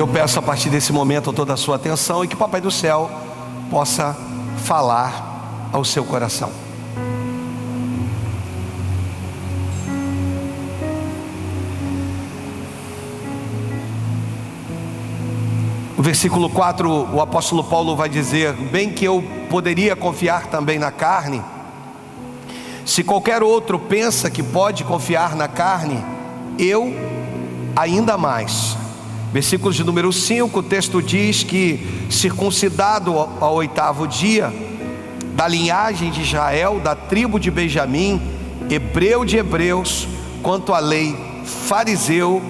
eu peço a partir desse momento toda a sua atenção e que o Papai do Céu possa falar ao seu coração. No versículo 4, o apóstolo Paulo vai dizer: bem que eu poderia confiar também na carne, se qualquer outro pensa que pode confiar na carne, eu ainda mais. Versículo de número 5, o texto diz que circuncidado ao 8º dia, da linhagem de Israel, da tribo de Benjamim, hebreu de hebreus, quanto à lei, fariseu.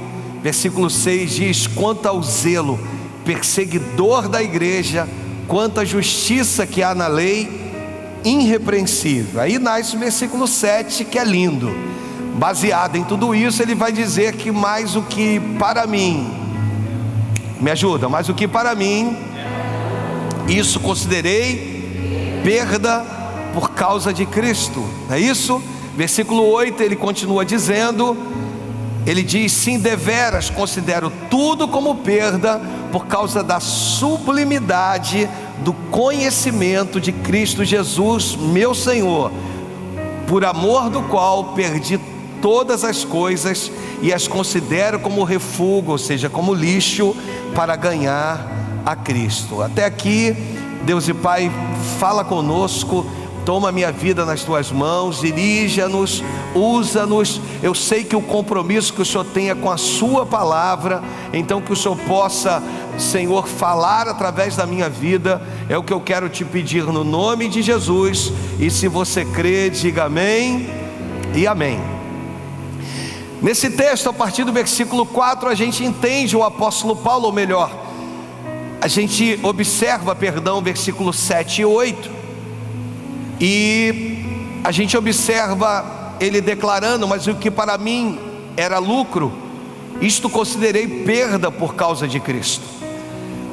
Versículo 6 diz: quanto ao zelo, perseguidor da igreja, quanto à justiça que há na lei, irrepreensível. Aí nasce o versículo 7, que é lindo. Baseado em tudo isso, ele vai dizer que mais o que para mim, me ajuda, mais o que para mim, isso considerei perda por causa de Cristo. É isso? Versículo 8, ele continua dizendo, ele diz: sim, deveras considero tudo como perda por causa da sublimidade do conhecimento de Cristo Jesus, meu Senhor, por amor do qual perdi todas as coisas e as considero como refúgio, ou seja, como lixo, para ganhar a Cristo. Até aqui, Deus e Pai, fala conosco. Toma a minha vida nas tuas mãos, dirija-nos, usa-nos. Eu sei que o compromisso que o Senhor tem é com a sua palavra, então que o Senhor possa, Senhor, falar através da minha vida. É o que eu quero te pedir no nome de Jesus. E se você crê, diga amém e amém. Nesse texto, a partir do versículo 4, a gente entende o apóstolo Paulo, ou melhor, a gente observa, versículos 7 e 8, e a gente observa ele declarando: mas o que para mim era lucro, isto considerei perda por causa de Cristo.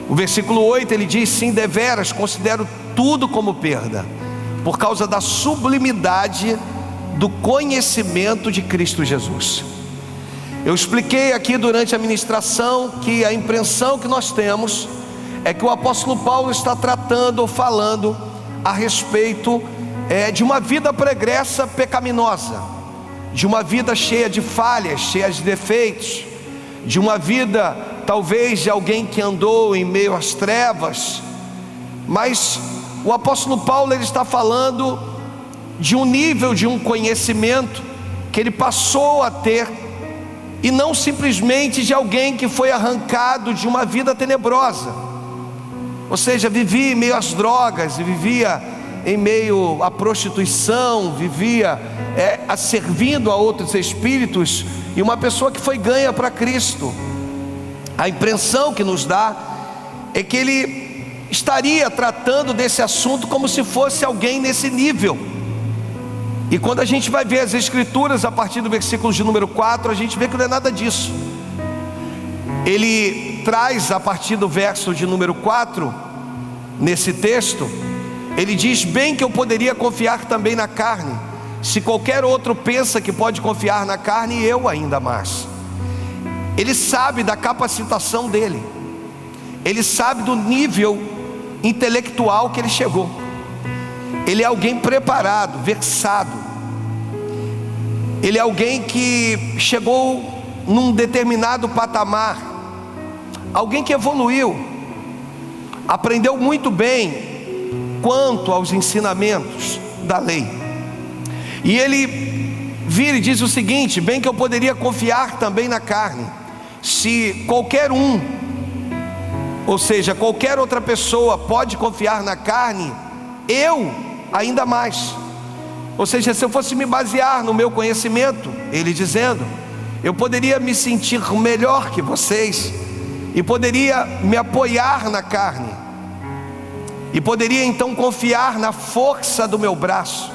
O versículo 8 ele diz: sim, deveras considero tudo como perda, por causa da sublimidade do conhecimento de Cristo Jesus. Eu expliquei aqui durante a ministração que a impressão que nós temos é que o apóstolo Paulo está tratando ou falando a respeito de uma vida pregressa pecaminosa, de uma vida cheia de falhas, cheia de defeitos, de uma vida talvez de alguém que andou em meio às trevas. Mas o apóstolo Paulo, ele está falando de um nível, de um conhecimento que ele passou a ter, e não simplesmente de alguém que foi arrancado de uma vida tenebrosa, ou seja, vivia em meio às drogas, vivia em meio à prostituição, vivia servindo a outros espíritos, e uma pessoa que foi ganha para Cristo. A impressão que nos dá é que ele estaria tratando desse assunto como se fosse alguém nesse nível. E quando a gente vai ver as escrituras a partir do versículo de número 4, a gente vê que não é nada disso. Ele traz a partir do verso de número 4, nesse texto, ele diz: bem que eu poderia confiar também na carne, se qualquer outro pensa que pode confiar na carne, eu ainda mais. Ele sabe da capacitação dele, ele sabe do nível intelectual que ele chegou. Ele é alguém preparado, versado. Ele é alguém que chegou num determinado patamar, alguém que evoluiu, aprendeu muito bem quanto aos ensinamentos da lei. E ele vira e diz o seguinte: bem que eu poderia confiar também na carne, se qualquer um, ou seja, qualquer outra pessoa pode confiar na carne, eu ainda mais. Ou seja, se eu fosse me basear no meu conhecimento, ele dizendo, eu poderia me sentir melhor que vocês, e poderia me apoiar na carne, e poderia então confiar na força do meu braço.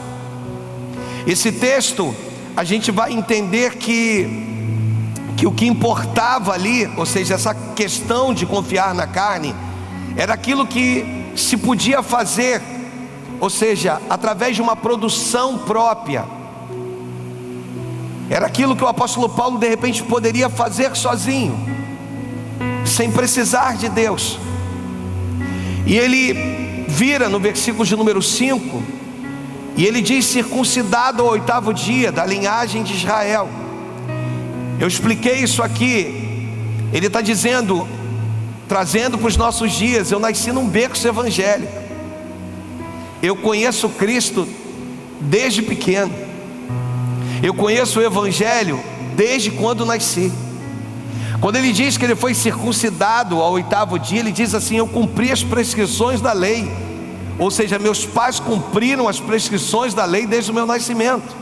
Esse texto, a gente vai entender que o que importava ali, ou seja, essa questão de confiar na carne, era aquilo que se podia fazer, ou seja, através de uma produção própria. Era aquilo que o apóstolo Paulo de repente poderia fazer sozinho, sem precisar de Deus. E ele vira no versículo de número 5, e ele diz: circuncidado ao 8º dia, da linhagem de Israel. Eu expliquei isso aqui. Ele está dizendo, trazendo para os nossos dias: eu nasci num berço evangélico, eu conheço Cristo desde pequeno, eu conheço o Evangelho desde quando nasci. Quando ele diz que ele foi circuncidado ao 8º dia, ele diz assim: eu cumpri as prescrições da lei. Ou seja, meus pais cumpriram as prescrições da lei desde o meu nascimento.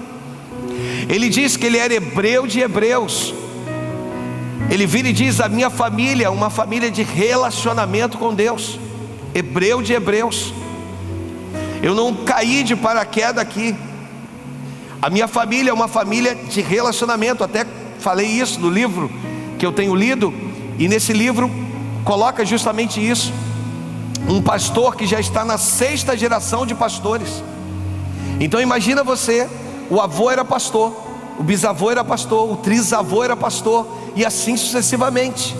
Ele diz que ele era hebreu de hebreus. Ele vira e diz: a minha família é uma família de relacionamento com Deus. Hebreu de hebreus. Eu não caí de paraquedas aqui. A minha família é uma família de relacionamento. Até falei isso no livro que eu tenho lido, e nesse livro coloca justamente isso. Um pastor que já está na 6ª geração de pastores. Então imagina você, o avô era pastor, o bisavô era pastor, o trisavô era pastor, e assim sucessivamente.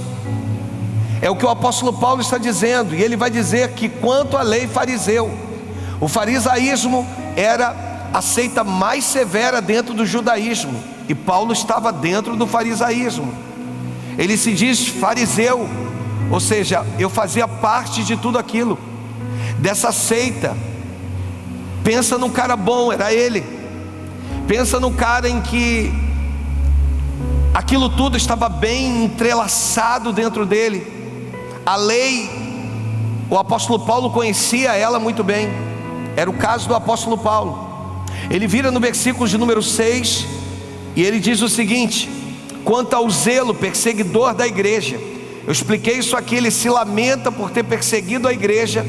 É o que o apóstolo Paulo está dizendo. E ele vai dizer que quanto à lei fariseu, o farisaísmo era a seita mais severa dentro do judaísmo, e Paulo estava dentro do farisaísmo. Ele se diz fariseu, ou seja, eu fazia parte de tudo aquilo, dessa seita. Pensa num cara bom, era ele. Pensa num cara em que aquilo tudo estava bem entrelaçado dentro dele. A lei, o apóstolo Paulo conhecia ela muito bem. Era o caso do apóstolo Paulo. Ele vira no versículo de número 6, e ele diz o seguinte: quanto ao zelo perseguidor da igreja. Eu expliquei isso aqui. Ele se lamenta por ter perseguido a igreja,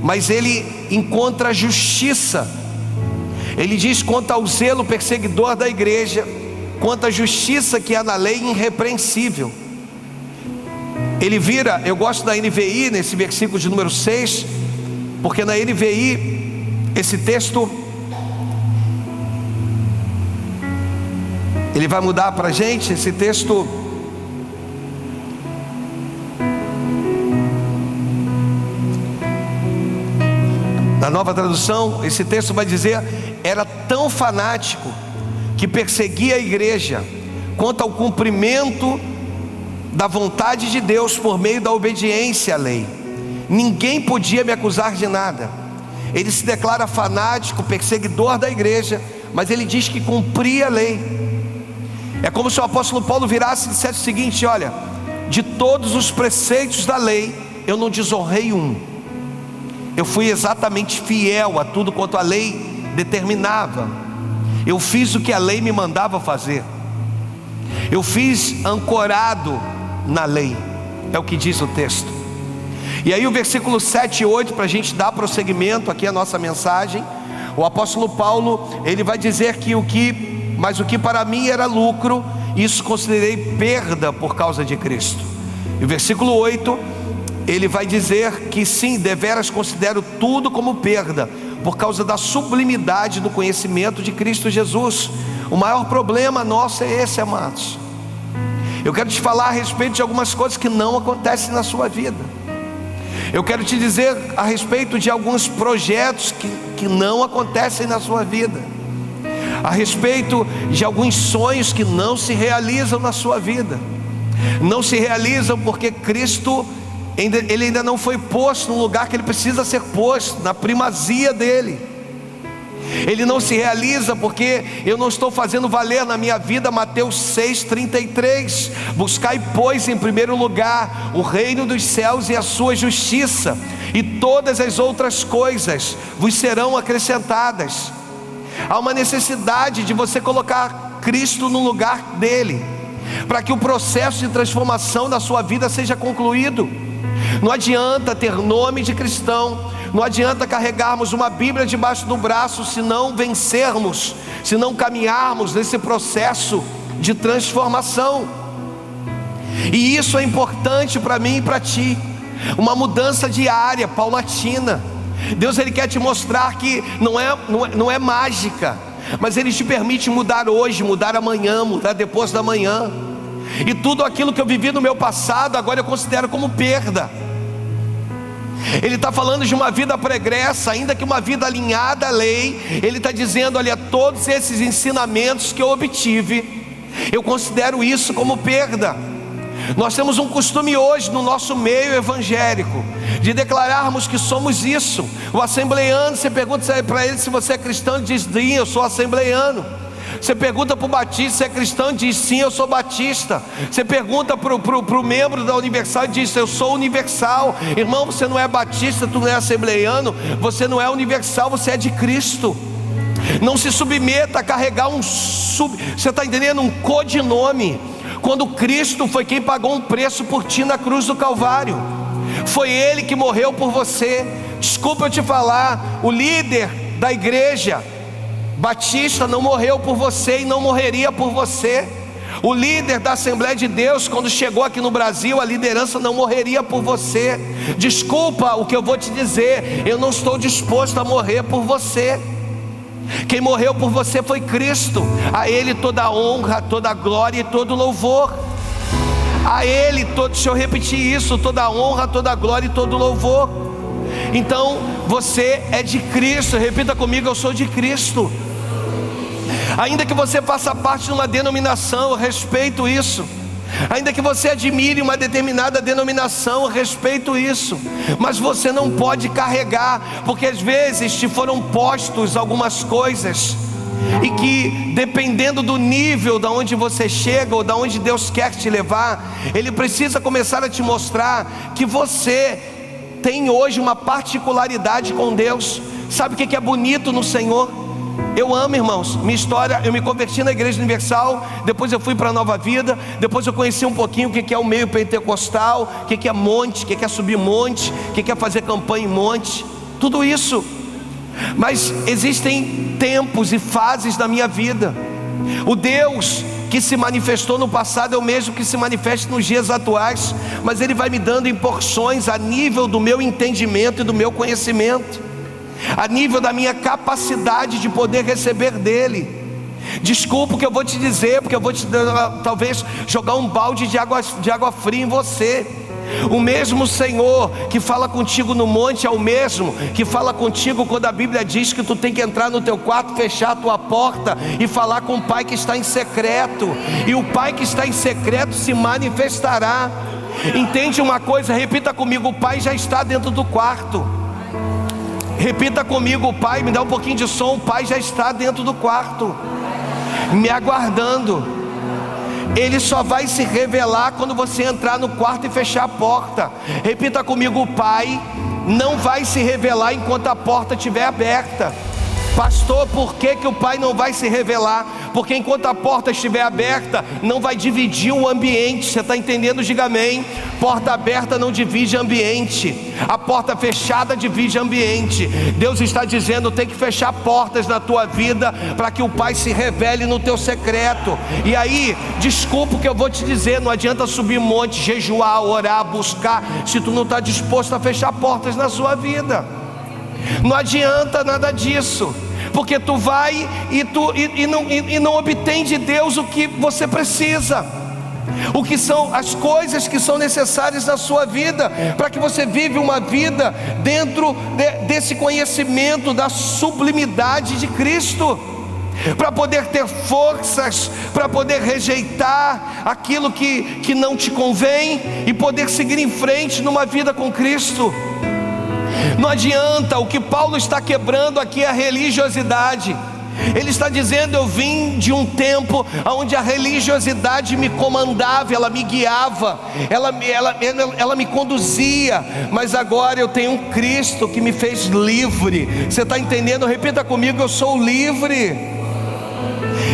mas ele encontra justiça. Ele diz: quanto ao zelo perseguidor da igreja, quanto à justiça que há na lei, irrepreensível. Ele vira, eu gosto da NVI nesse versículo de número 6, porque na NVI esse texto ele vai mudar para a gente. Esse texto, na Nova Tradução, esse texto vai dizer: era tão fanático que perseguia a igreja quanto ao cumprimento da vontade de Deus por meio da obediência à lei. Ninguém podia me acusar de nada. Ele se declara fanático, perseguidor da igreja, mas ele diz que cumpria a lei. É como se o apóstolo Paulo virasse e dissesse o seguinte: olha, de todos os preceitos da lei, eu não desonrei um. Eu fui exatamente fiel a tudo quanto a lei determinava. Eu fiz o que a lei me mandava fazer. Eu fiz ancorado na lei. É o que diz o texto. E aí o versículo 7 e 8, para a gente dar prosseguimento aqui à nossa mensagem, o apóstolo Paulo, ele vai dizer que mas o que para mim era lucro, isso considerei perda por causa de Cristo. E o versículo 8, ele vai dizer que sim, deveras considero tudo como perda, por causa da sublimidade do conhecimento de Cristo Jesus. O maior problema nosso é esse, amados. Eu quero te falar a respeito de algumas coisas que não acontecem na sua vida. Eu quero te dizer a respeito de alguns projetos que não acontecem na sua vida, a respeito de alguns sonhos que não se realizam na sua vida. Não se realizam porque Cristo, ele ainda não foi posto no lugar que ele precisa ser posto, na primazia dele. Ele não se realiza porque eu não estou fazendo valer na minha vida Mateus 6,33. Buscai, pois, em primeiro lugar o reino dos céus e a sua justiça, e todas as outras coisas vos serão acrescentadas. Há uma necessidade de você colocar Cristo no lugar dele, para que o processo de transformação da sua vida seja concluído. Não adianta ter nome de cristão, não adianta carregarmos uma Bíblia debaixo do braço, se não vencermos, se não caminharmos nesse processo de transformação. E isso é importante para mim e para ti. Uma mudança diária, paulatina. Deus, ele quer te mostrar que não é mágica, mas ele te permite mudar hoje, mudar amanhã, mudar depois da manhã. e tudo aquilo que eu vivi no meu passado, agora eu considero como perda. Ele está falando de uma vida pregressa, ainda que uma vida alinhada à lei. Ele está dizendo: olha, todos esses ensinamentos que eu obtive, eu considero isso como perda. Nós temos um costume hoje no nosso meio evangélico de declararmos que somos isso. O assembleiano, você pergunta para ele se você é cristão, ele diz: sim, eu sou assembleiano. Você pergunta para o batista se é cristão, ele diz: sim, eu sou batista. Você pergunta para o membro da Universal, ele diz: eu sou universal. Irmão, você não é batista, tu não é assembleiano, você não é universal, você é de Cristo. Não se submeta a carregar você está entendendo? Um codinome, quando Cristo foi quem pagou um preço por ti na cruz do Calvário. Foi Ele que morreu por você. Desculpa eu te falar, o líder da igreja batista não morreu por você e não morreria por você. O líder da Assembleia de Deus, quando chegou aqui no Brasil, a liderança não morreria por você. Desculpa o que eu vou te dizer, eu não estou disposto a morrer por você. Quem morreu por você foi Cristo. A Ele toda a honra, toda a glória e todo o louvor. A Ele deixa eu repetir isso, toda a honra, toda a glória e todo o louvor. Então você é de Cristo. Repita comigo: eu sou de Cristo. Ainda que você faça parte de uma denominação, eu respeito isso. Ainda que você admire uma determinada denominação, eu respeito isso. Mas você não pode carregar, porque às vezes te foram postos algumas coisas, e que dependendo do nível da onde você chega, ou da onde Deus quer te levar, Ele precisa começar a te mostrar que você tem hoje uma particularidade com Deus. Sabe o que é bonito no Senhor? Eu amo, irmãos, minha história: eu me converti na Igreja Universal, depois eu fui para a Nova Vida, depois eu conheci um pouquinho o que é o meio pentecostal, o que é monte, o que é subir monte, o que é fazer campanha em monte, tudo isso. Mas existem tempos e fases da minha vida. O Deus que se manifestou no passado é o mesmo que se manifesta nos dias atuais, mas Ele vai me dando em porções a nível do meu entendimento e do meu conhecimento, a nível da minha capacidade de poder receber dEle. Desculpa o que eu vou te dizer, porque eu vou te talvez jogar um balde de água fria em você. O mesmo Senhor que fala contigo no monte é o mesmo que fala contigo quando a Bíblia diz que tu tem que entrar no teu quarto, fechar a tua porta e falar com o Pai que está em secreto. E o Pai que está em secreto se manifestará. Entende uma coisa? Repita comigo: o Pai já está dentro do quarto. Repita comigo: o Pai, me dá um pouquinho de som. O Pai já está dentro do quarto, me aguardando. Ele só vai se revelar quando você entrar no quarto e fechar a porta. Repita comigo: o Pai não vai se revelar enquanto a porta estiver aberta. Pastor, por que o Pai não vai se revelar? Porque enquanto a porta estiver aberta, não vai dividir o ambiente. Você está entendendo? Diga amém. Porta aberta não divide ambiente, a porta fechada divide ambiente. Deus está dizendo: tem que fechar portas na tua vida para que o Pai se revele no teu secreto. E aí, desculpa o que eu vou te dizer, não adianta subir monte, jejuar, orar, buscar, se tu não está disposto a fechar portas na sua vida. Não adianta nada disso, porque tu vai e não obtém de Deus o que você precisa, o que são as coisas que são necessárias na sua vida, para que você viva uma vida dentro desse conhecimento da sublimidade de Cristo, para poder ter forças, para poder rejeitar aquilo que não te convém e poder seguir em frente numa vida com Cristo. Não adianta. O que Paulo está quebrando aqui é a religiosidade. Ele está dizendo: eu vim de um tempo onde a religiosidade me comandava, ela me guiava, ela me conduzia, mas agora eu tenho um Cristo que me fez livre. Você está entendendo? Repita comigo: eu sou livre.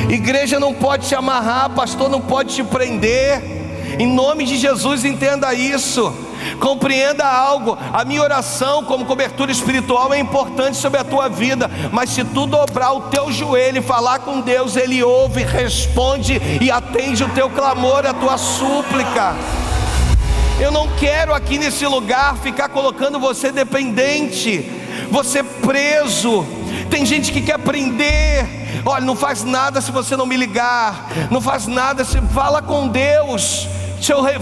Igreja não pode te amarrar, pastor não pode te prender. Em nome de Jesus, entenda isso. Compreenda algo: a minha oração como cobertura espiritual é importante sobre a tua vida, mas se tu dobrar o teu joelho e falar com Deus, Ele ouve, responde e atende o teu clamor, a tua súplica. Eu não quero aqui nesse lugar ficar colocando você dependente, você preso. Tem gente que quer prender Olha, não faz nada se você não me ligar, não faz nada se... Fala com Deus,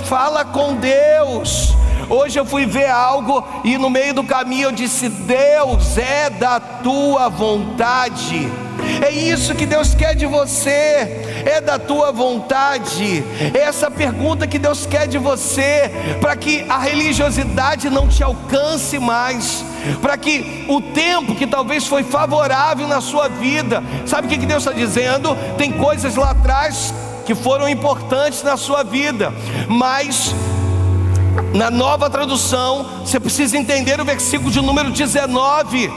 fala com Deus. Hoje eu fui ver algo e no meio do caminho eu disse: Deus, é da tua vontade. É isso que Deus quer de você, é da tua vontade. É essa pergunta que Deus quer de você, para que a religiosidade não te alcance mais, para que o tempo que talvez foi favorável na sua vida, sabe o que Deus está dizendo? Tem coisas lá atrás que foram importantes na sua vida, mas na Nova Tradução você precisa entender o versículo de número 19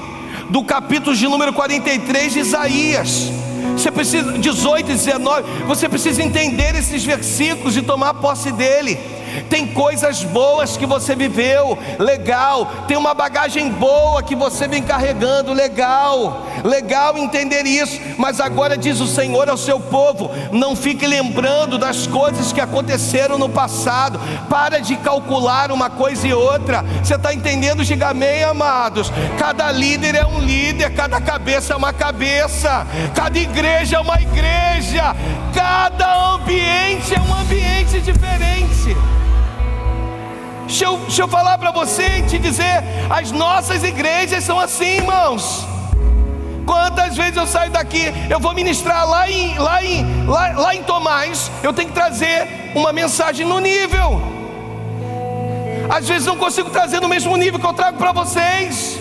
do capítulo de número 43 de Isaías. Você precisa, 18 e 19, você precisa entender esses versículos e tomar posse dele. Tem coisas boas que você viveu, legal. Tem uma bagagem boa que você vem carregando, legal. Legal entender isso. Mas agora diz o Senhor ao seu povo: não fique lembrando das coisas que aconteceram no passado. Para de calcular uma coisa e outra. Você está entendendo? Diga amém, amados. Cada líder é um líder, cada cabeça é uma cabeça, cada igreja é uma igreja, cada ambiente é um ambiente diferente. Deixa eu falar para você e te dizer: as nossas igrejas são assim, irmãos. Quantas vezes eu saio daqui, eu vou ministrar lá em Tomás, eu tenho que trazer uma mensagem no nível. Às vezes não consigo trazer no mesmo nível que eu trago para vocês.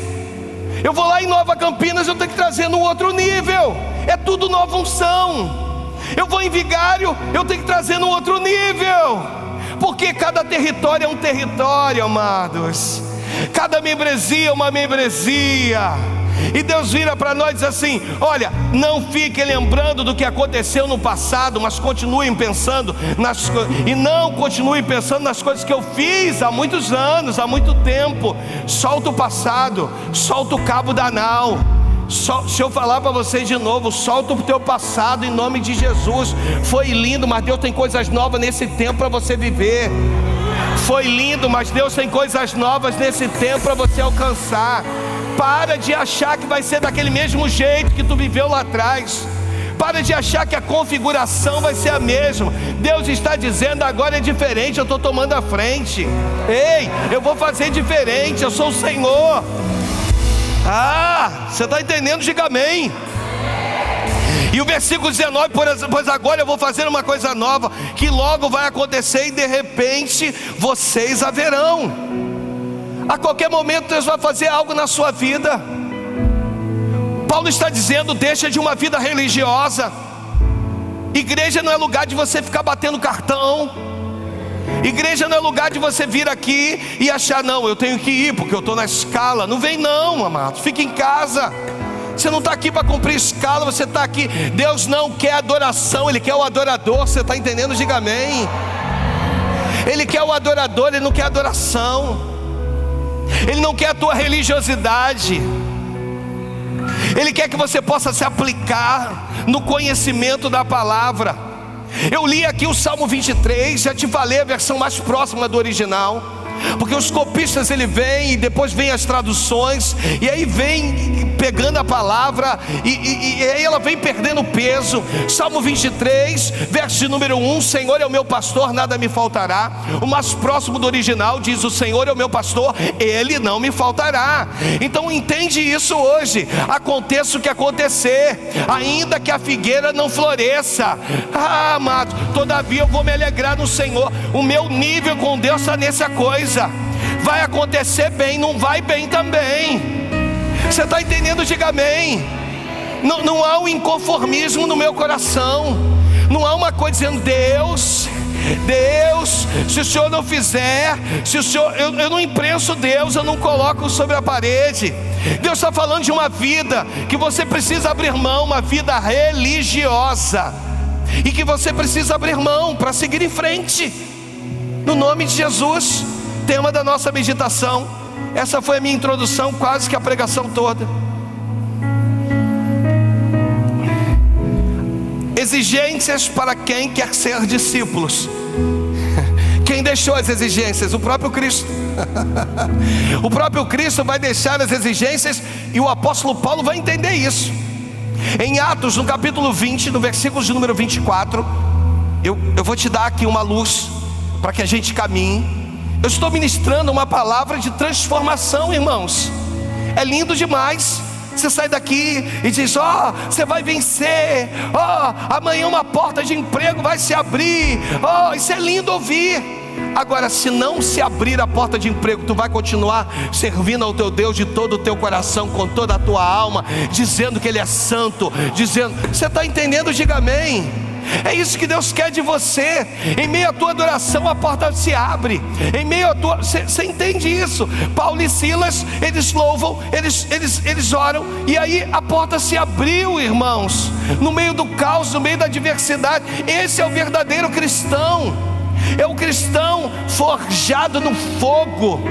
Eu vou lá em Nova Campinas, eu tenho que trazer no outro nível. É tudo nova unção. Eu vou em Vigário, eu tenho que trazer no outro nível. Porque cada território é um território, amados. Cada membresia é uma membresia. E Deus vira para nós e diz assim: olha, não fiquem lembrando do que aconteceu no passado, mas continuem pensando e não continuem pensando nas coisas que eu fiz há muitos anos, há muito tempo. Solta o passado, solta o cabo da nau. Deixa eu falar para vocês de novo: solta o teu passado em nome de Jesus. Foi lindo, mas Deus tem coisas novas nesse tempo para você viver. Foi lindo, mas Deus tem coisas novas nesse tempo para você alcançar. Para de achar que vai ser daquele mesmo jeito que tu viveu lá atrás. Para de achar que a configuração vai ser a mesma. Deus está dizendo: agora é diferente, eu estou tomando a frente. Ei, eu vou fazer diferente, eu sou o Senhor. Você está entendendo? Diga amém. E o versículo 19: pois agora eu vou fazer uma coisa nova, que logo vai acontecer, e de repente vocês a verão. A qualquer momento Deus vai fazer algo na sua vida. Paulo está dizendo: deixa de uma vida religiosa. Igreja não é lugar de você ficar batendo cartão. Igreja não é lugar de você vir aqui e achar: não, eu tenho que ir porque eu estou na escala. Não vem não, amado, fica em casa. Você não está aqui para cumprir escala, você está aqui. Deus não quer adoração, Ele quer o adorador. Você está entendendo? Diga amém. Ele quer o adorador, Ele não quer adoração. Ele não quer a tua religiosidade. Ele quer que você possa se aplicar no conhecimento da palavra. Eu li aqui o Salmo 23, já te falei a versão mais próxima do original, porque os copistas ele vem e depois vem as traduções, e aí vem pegando a palavra e aí ela vem perdendo peso. Salmo 23, verso de número 1: Senhor é o meu pastor, nada me faltará. O mais próximo do original diz: o Senhor é o meu pastor, Ele não me faltará. Então entende isso hoje. Aconteça o que acontecer, ainda que a figueira não floresça, amado, todavia eu vou me alegrar no Senhor. O meu nível com Deus está nessa coisa. Vai acontecer bem, não vai bem também. Você está entendendo? Diga amém. Não há um inconformismo no meu coração. Não há uma coisa dizendo: Deus, se o Senhor não fizer, se o Senhor, eu não imprenso Deus, eu não coloco sobre a parede. Deus está falando de uma vida que você precisa abrir mão, uma vida religiosa, e que você precisa abrir mão para seguir em frente, no nome de Jesus. Tema da nossa meditação. Essa foi a minha introdução, quase que a pregação toda. Exigências para quem quer ser discípulos. Quem deixou as exigências? O próprio Cristo. O próprio Cristo vai deixar as exigências, e o apóstolo Paulo vai entender isso. Em Atos, no capítulo 20, no versículo de número 24, eu vou te dar aqui uma luz para que a gente caminhe. Eu estou ministrando uma palavra de transformação, irmãos. É lindo demais. Você sai daqui e diz: ó, você vai vencer, ó, amanhã uma porta de emprego vai se abrir, ó, isso é lindo ouvir. Agora, se não se abrir a porta de emprego, tu vai continuar servindo ao teu Deus de todo o teu coração, com toda a tua alma, dizendo que Ele é santo, dizendo, você está entendendo? Diga amém. É isso que Deus quer de você. Em meio à tua adoração, a porta se abre. Em meio à tua... Você entende isso? Paulo e Silas, eles louvam, eles oram, e aí a porta se abriu, irmãos. No meio do caos, no meio da adversidade. Esse é o verdadeiro cristão. É o cristão forjado no fogo.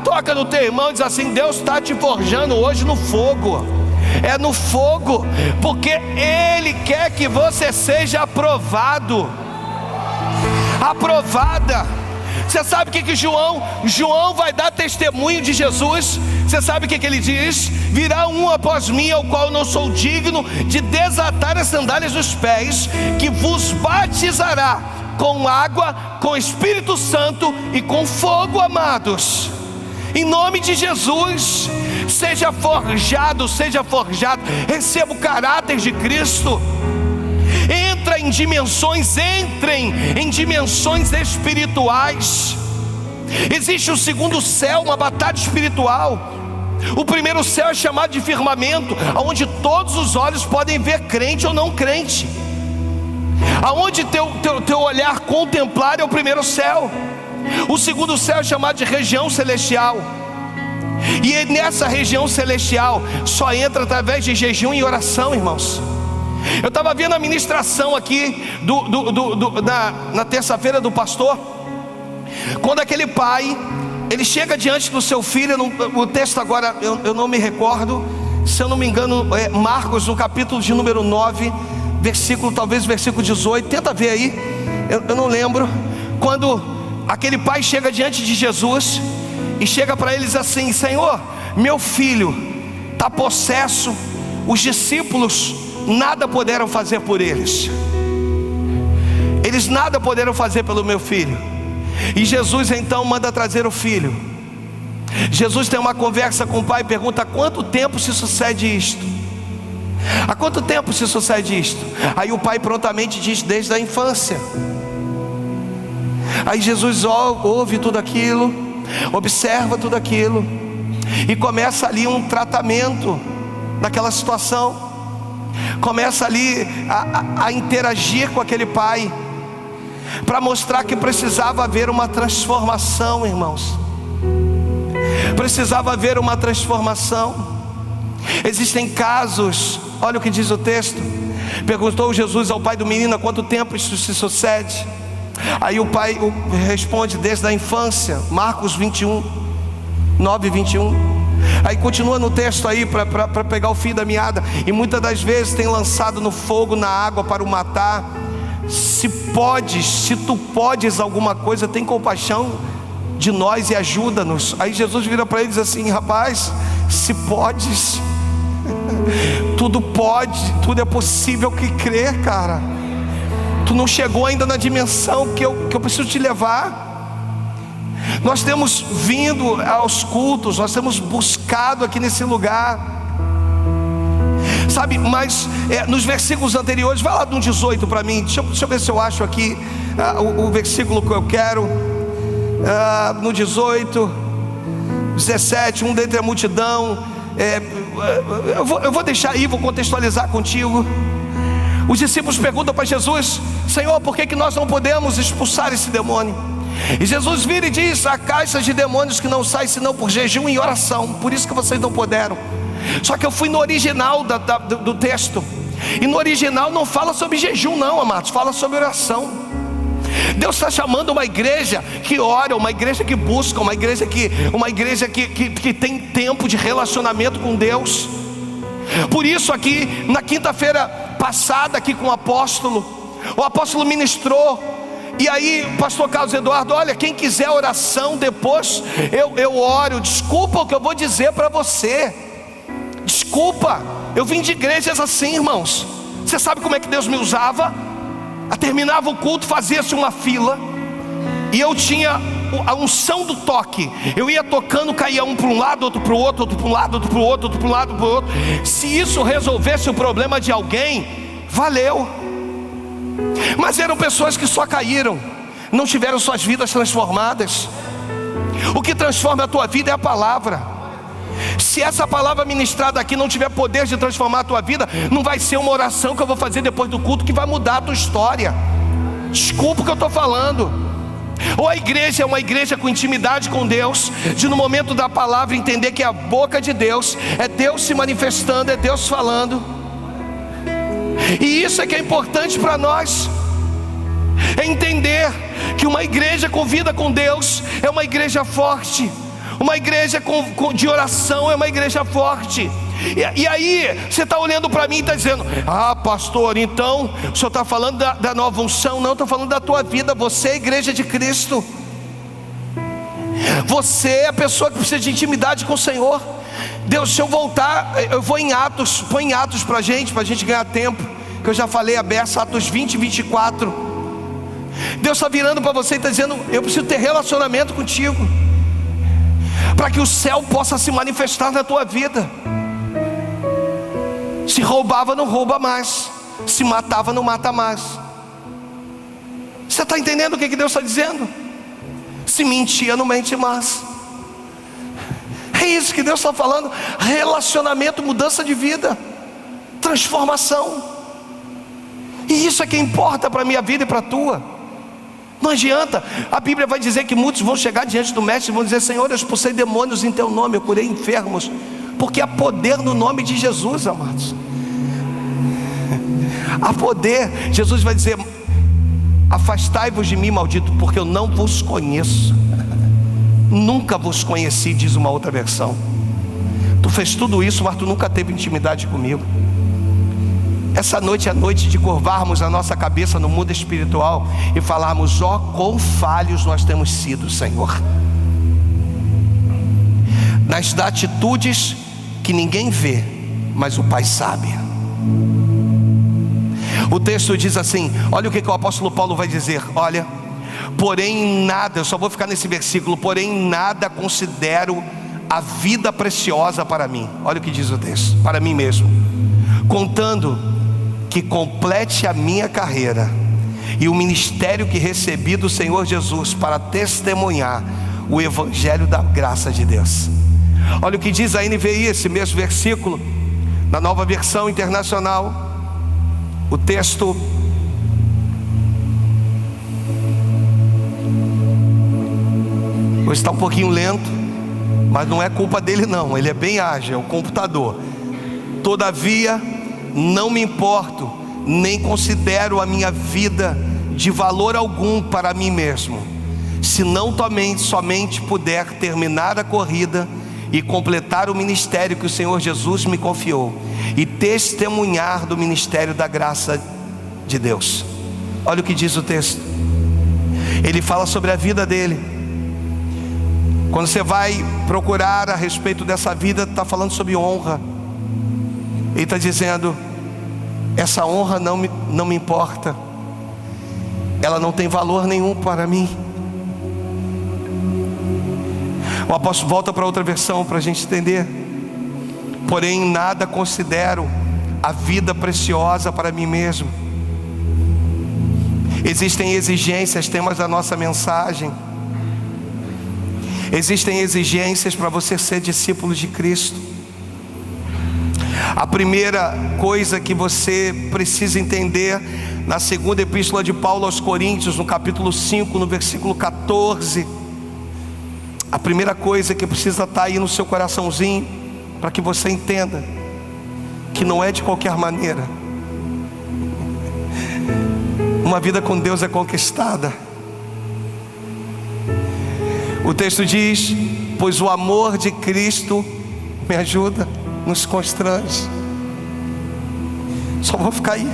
Toca no teu irmão e diz assim: Deus está te forjando hoje no fogo. É no fogo, porque Ele quer que você seja aprovado. Aprovada. Você sabe o que João vai dar testemunho de Jesus? Você sabe o que ele diz? Virá um após mim, ao qual não sou digno de desatar as sandálias dos pés, que vos batizará com água, com Espírito Santo e com fogo, amados. Em nome de Jesus, seja forjado, receba o caráter de Cristo. Entrem em dimensões espirituais. Existe o segundo céu, uma batalha espiritual. O primeiro céu é chamado de firmamento, onde todos os olhos podem ver crente ou não crente. Aonde teu olhar contemplar é o primeiro céu. O segundo céu é chamado de região celestial. E nessa região celestial só entra através de jejum e oração, irmãos. Eu estava vendo a ministração aqui na terça-feira do pastor, quando aquele pai, ele chega diante do seu filho. O texto agora eu não me recordo, se eu não me engano é Marcos, no capítulo de número 9, talvez versículo 18, tenta ver aí, eu não lembro. Quando aquele pai chega diante de Jesus e chega para eles assim: Senhor, meu filho está possesso, os discípulos nada puderam fazer por eles, eles nada puderam fazer pelo meu filho. E Jesus então manda trazer o filho. Jesus tem uma conversa com o pai e pergunta: há quanto tempo se sucede isto? Há quanto tempo se sucede isto? Aí o pai prontamente diz: desde a infância. Aí Jesus ouve tudo aquilo, observa tudo aquilo, e começa ali um tratamento daquela situação. Começa ali a interagir com aquele pai, para mostrar que precisava haver uma transformação, irmãos. Precisava haver uma transformação. Existem casos, olha o que diz o texto. Perguntou Jesus ao pai do menino: há quanto tempo isso se sucede? Aí o pai responde: desde a infância. Marcos 21, 9 e 21. Aí continua no texto aí, para pegar o fio da meada. E muitas das vezes tem lançado no fogo, na água, para o matar. Se tu podes alguma coisa, tem compaixão de nós e ajuda-nos. Aí Jesus vira para eles assim: rapaz, se podes, tudo pode, tudo é possível que crer, cara. Tu não chegou ainda na dimensão que eu preciso te levar. Nós temos vindo aos cultos, nós temos buscado aqui nesse lugar, sabe? Mas nos versículos anteriores, vai lá no 18 para mim. Deixa eu ver se eu acho aqui o versículo que eu quero. No 18, 17, um dentre a multidão. Eu vou deixar aí, vou contextualizar contigo. Os discípulos perguntam para Jesus: Senhor, por que nós não podemos expulsar esse demônio? E Jesus vira e diz: há caixas de demônios que não saem senão por jejum e oração, por isso que vocês não puderam. Só que eu fui no original do texto, e no original não fala sobre jejum não, amados, fala sobre oração. Deus está chamando uma igreja que ora, uma igreja que busca, uma igreja que tem tempo de relacionamento com Deus. Por isso aqui, na quinta-feira passada, aqui com o apóstolo ministrou. E aí, pastor Carlos Eduardo, olha, quem quiser oração depois, eu oro. Desculpa o que eu vou dizer para você. Desculpa, Eu vim de igrejas assim, irmãos. Você sabe como é que Deus me usava? Terminava o culto, fazia-se uma fila, e eu tinha a unção do toque. Eu ia tocando, caía um para um lado, outro para o outro, outro para um lado, outro para o outro, outro para um lado, para o outro. Se isso resolvesse o problema de alguém, valeu. Mas eram pessoas que só caíram, não tiveram suas vidas transformadas. O que transforma a tua vida é a palavra. Se essa palavra ministrada aqui não tiver poder de transformar a tua vida, não vai ser uma oração que eu vou fazer depois do culto que vai mudar a tua história. Desculpa o que eu estou falando. Ou a igreja é uma igreja com intimidade com Deus, de no momento da palavra entender que é a boca de Deus, é Deus se manifestando, é Deus falando. E isso é que é importante para nós, é entender que uma igreja com vida com Deus é uma igreja forte. Uma igreja de oração é uma igreja forte. E aí você está olhando para mim e está dizendo: ah, pastor, então o senhor está falando da nova unção? Não, estou falando da tua vida. Você é a igreja de Cristo. Você é a pessoa que precisa de intimidade com o Senhor. Deus, se eu voltar, eu vou em Atos. Põe em Atos para a gente ganhar tempo, que eu já falei a beça, Atos 20 e 24. Deus está virando para você e está dizendo: eu preciso ter relacionamento contigo, para que o céu possa se manifestar na tua vida. Se roubava, não rouba mais. Se matava, não mata mais. Você está entendendo o que Deus está dizendo? Se mentia, não mente mais. É isso que Deus está falando. Relacionamento, mudança de vida, transformação. E isso é que importa para a minha vida e para a tua. Não adianta. A Bíblia vai dizer que muitos vão chegar diante do mestre e vão dizer: Senhor, eu expulsei demônios em teu nome, eu curei enfermos. Porque há poder no nome de Jesus, amados. Há poder. Jesus vai dizer: afastai-vos de mim, maldito, porque eu não vos conheço. Nunca vos conheci, diz uma outra versão. Tu fez tudo isso, mas tu nunca teve intimidade comigo. Essa noite é a noite de curvarmos a nossa cabeça no mundo espiritual e falarmos: ó, quão falhos nós temos sido, Senhor, nas atitudes que ninguém vê, mas o Pai sabe. O texto diz assim, olha o que o apóstolo Paulo vai dizer: olha, porém nada, eu só vou ficar nesse versículo, porém nada considero a vida preciosa para mim. Olha o que diz o texto: para mim mesmo, contando que complete a minha carreira e o ministério que recebi do Senhor Jesus, para testemunhar o evangelho da graça de Deus. Olha o que diz a NVI, esse mesmo versículo, na Nova Versão Internacional. O texto hoje está um pouquinho lento, mas não é culpa dele não, ele é bem ágil, é o computador. Todavia, não me importo, nem considero a minha vida de valor algum para mim mesmo, se não somente puder terminar a corrida e completar o ministério que o Senhor Jesus me confiou, e testemunhar do ministério da graça de Deus. Olha o que diz o texto. Ele fala sobre a vida dele. Quando você vai procurar a respeito dessa vida, está falando sobre honra. Ele está dizendo: essa honra não me importa, ela não tem valor nenhum para mim. O apóstolo volta para outra versão para a gente entender. Porém nada considero a vida preciosa para mim mesmo. Existem exigências, temas da nossa mensagem. Existem exigências para você ser discípulo de Cristo. A primeira coisa que você precisa entender, na segunda epístola de Paulo aos Coríntios, no capítulo 5, no versículo 14, a primeira coisa que precisa estar aí no seu coraçãozinho, para que você entenda que não é de qualquer maneira. Uma vida com Deus é conquistada. O texto diz: pois o amor de Cristo me ajuda, nos constrange. Só vou ficar aí.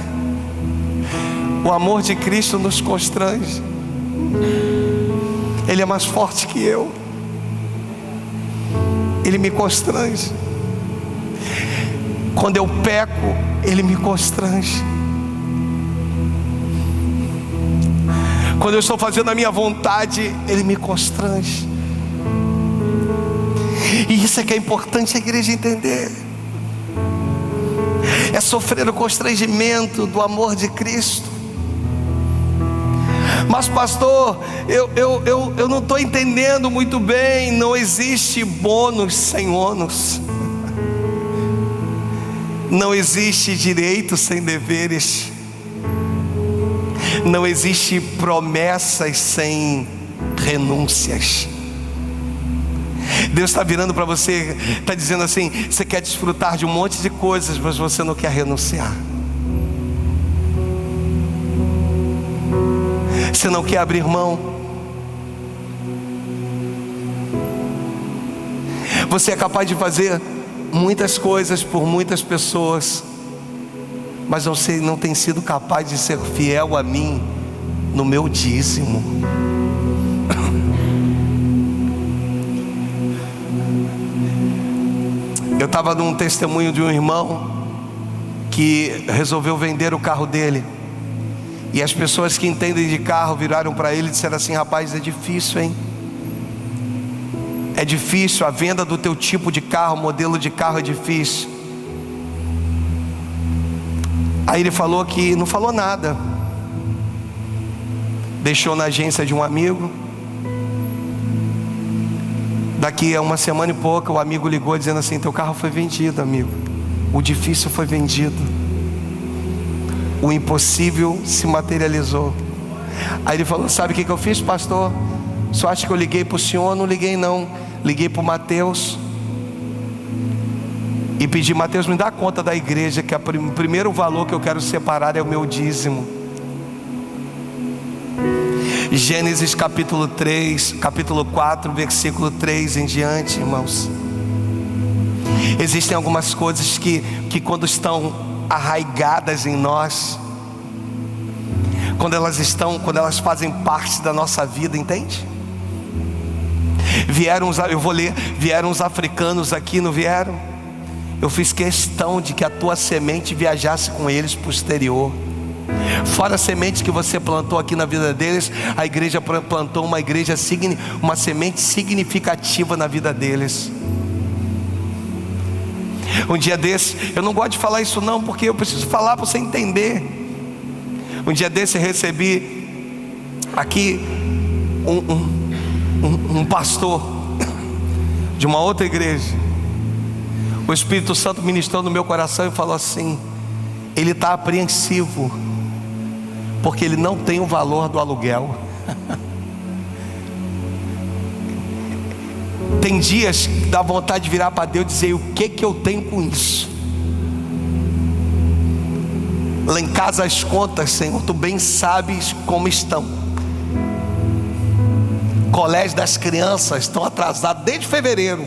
O amor de Cristo nos constrange. Ele é mais forte que eu. Ele me constrange. Quando eu peco, Ele me constrange. Quando eu estou fazendo a minha vontade, Ele me constrange. E isso é que é importante a igreja entender. É sofrer o constrangimento do amor de Cristo. Mas pastor, eu não estou entendendo muito bem. Não existe bônus sem ônus. Não existe direito sem deveres. Não existe promessas sem renúncias. Deus está virando para você, está dizendo assim: você quer desfrutar de um monte de coisas, mas você não quer renunciar. Você não quer abrir mão. Você é capaz de fazer muitas coisas por muitas pessoas, mas você não tem sido capaz de ser fiel a mim no meu dízimo. Eu estava num testemunho de um irmão que resolveu vender o carro dele. E as pessoas que entendem de carro viraram para ele e disseram assim: rapaz, é difícil, hein? É difícil, a venda do teu tipo de carro, modelo de carro é difícil. Aí ele falou que não falou nada. Deixou na agência de um amigo. Daqui a uma semana e pouca, o amigo ligou dizendo assim: teu carro foi vendido, amigo. O difícil foi vendido. O impossível se materializou. Aí ele falou: sabe o que eu fiz, pastor? Só acha que eu liguei para o senhor? Não liguei não. Liguei para o Mateus e pedi: Mateus, me dá conta da igreja, que o primeiro valor que eu quero separar é o meu dízimo. Gênesis capítulo 3, capítulo 4, versículo 3 em diante, irmãos. Existem algumas coisas que quando estão arraigadas em nós, quando elas fazem parte da nossa vida, entende? Vieram os africanos aqui, não vieram? Eu fiz questão de que a tua semente viajasse com eles para o exterior. Fora a semente que você plantou aqui na vida deles, a igreja plantou uma semente significativa na vida deles. Um dia desse, eu não gosto de falar isso não, porque eu preciso falar para você entender. Um dia desse eu recebi aqui um pastor de uma outra igreja. O Espírito Santo ministrou no meu coração e falou assim: ele está apreensivo porque ele não tem o valor do aluguel. Tem dias que dá vontade de virar para Deus e dizer: o que eu tenho com isso? Lá em casa as contas, Senhor, tu bem sabes como estão. Colégio das crianças estão atrasados desde fevereiro.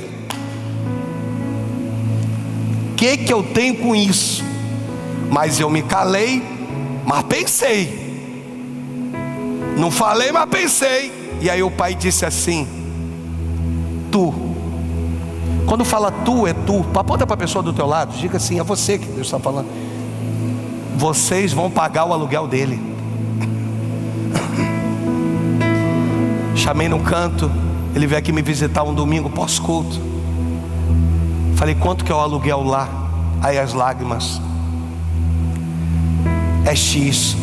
O que eu tenho com isso? Mas eu me calei, mas pensei. Não falei, mas pensei. E aí o pai disse assim: tu. Quando fala tu, é tu. Aponta para a pessoa do teu lado, diga assim: é você que Deus está falando. Vocês vão pagar o aluguel dele. Chamei no canto, ele veio aqui me visitar um domingo pós-culto. Falei: quanto que é o aluguel lá? Aí as lágrimas: é X.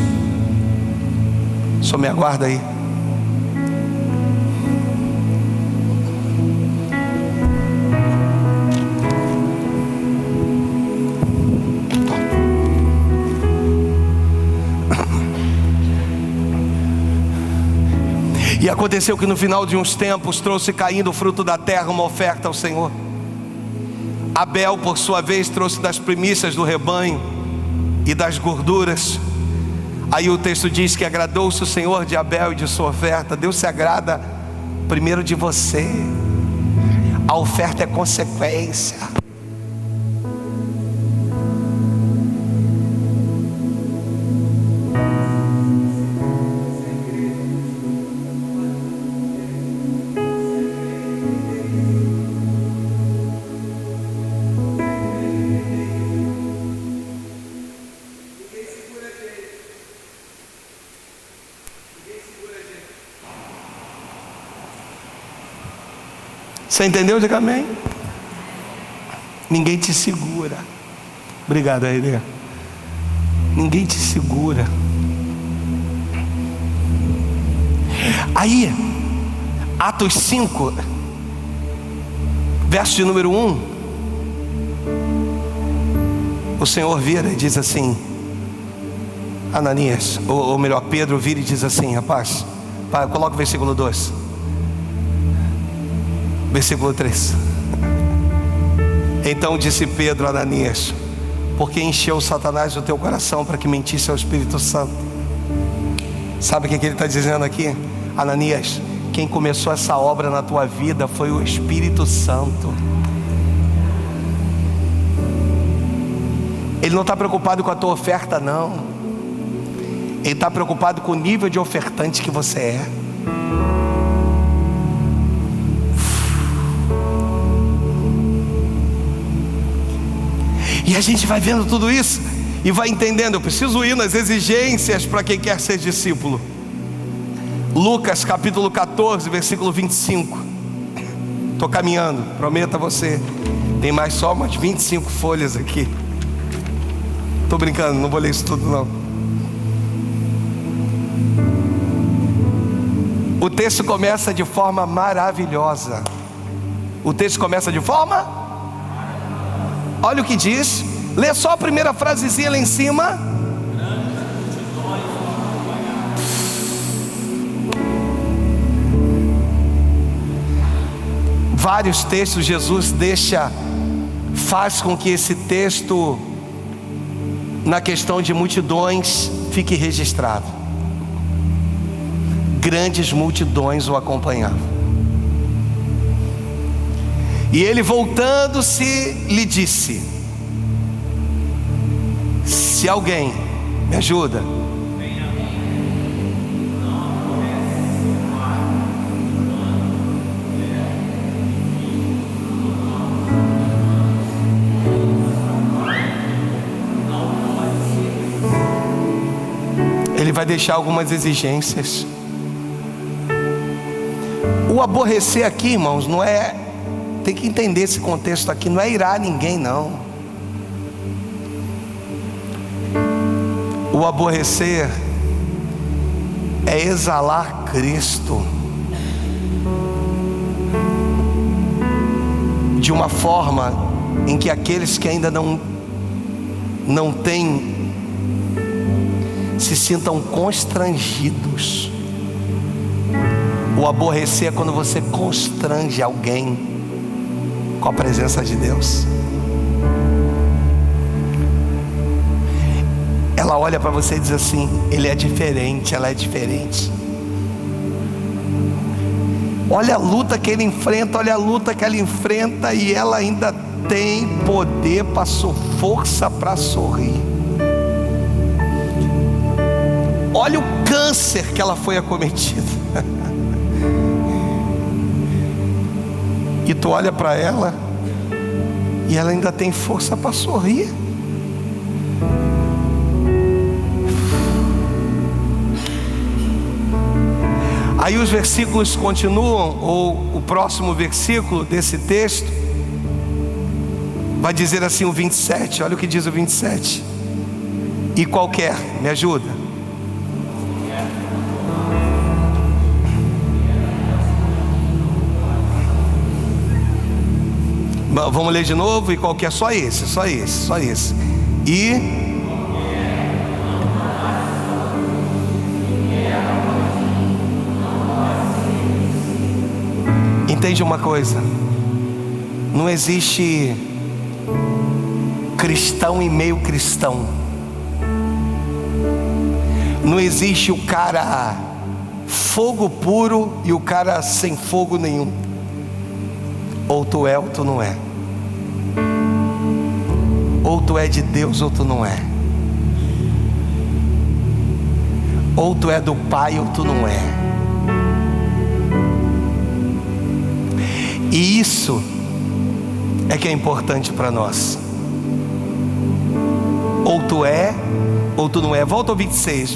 Só me aguarda aí. E aconteceu que no final de uns tempos trouxe caindo o fruto da terra uma oferta ao Senhor. Abel, por sua vez, trouxe das primícias do rebanho e das gorduras. Aí o texto diz que agradou-se o Senhor de Abel e de sua oferta. Deus se agrada primeiro de você. A oferta é consequência. Você entendeu? Diga amém. Ninguém te segura. Obrigado, Aide. Ninguém te segura. Aí, Atos 5, verso de número 1, o Senhor vira e diz assim, Ananias, ou melhor, Pedro vira e diz assim, rapaz, coloca o versículo 2, versículo 3. Então disse Pedro a Ananias, porque encheu Satanás o teu coração para que mentisse ao Espírito Santo? Sabe o que ele está dizendo aqui? Ananias, quem começou essa obra na tua vida foi o Espírito Santo. Ele não está preocupado com a tua oferta, não. Ele está preocupado com o nível de ofertante que você é. E a gente vai vendo tudo isso e vai entendendo, eu preciso ir nas exigências para quem quer ser discípulo. Lucas capítulo 14, versículo 25. Estou caminhando, prometo a você. Tem mais só umas 25 folhas aqui. Estou brincando, não vou ler isso tudo não. O texto começa de forma maravilhosa. O texto começa de forma... Olha o que diz. Lê só a primeira frasezinha lá em cima. Vários textos Jesus faz com que esse texto, na questão de multidões, fique registrado. Grandes multidões o acompanhavam. E ele, voltando-se, lhe disse: se alguém me ajuda, ele vai deixar algumas exigências. O aborrecer aqui, irmãos, não é... Tem que entender esse contexto aqui, não é irar ninguém, não. O aborrecer é exalar Cristo de uma forma em que aqueles que ainda não têm se sintam constrangidos. O aborrecer é quando você constrange alguém com a presença de Deus. Ela olha para você e diz assim: ele é diferente, ela é diferente. Olha a luta que ele enfrenta, olha a luta que ela enfrenta, e ela ainda tem poder, passou força para sorrir. Olha o câncer que ela foi acometida. E tu olha para ela e ela ainda tem força para sorrir. Aí os versículos continuam, ou o próximo versículo desse texto vai dizer assim, o 27, olha o que diz o 27. E qualquer, me ajuda. Vamos ler de novo. E qualquer, só esse. E entende uma coisa: não existe cristão e meio cristão. Não existe o cara fogo puro e o cara sem fogo nenhum. Ou tu é ou tu não é. Ou tu é de Deus ou tu não é. Ou tu é do Pai ou tu não é. E isso é que é importante para nós. Ou tu é ou tu não é. Volta ao 26,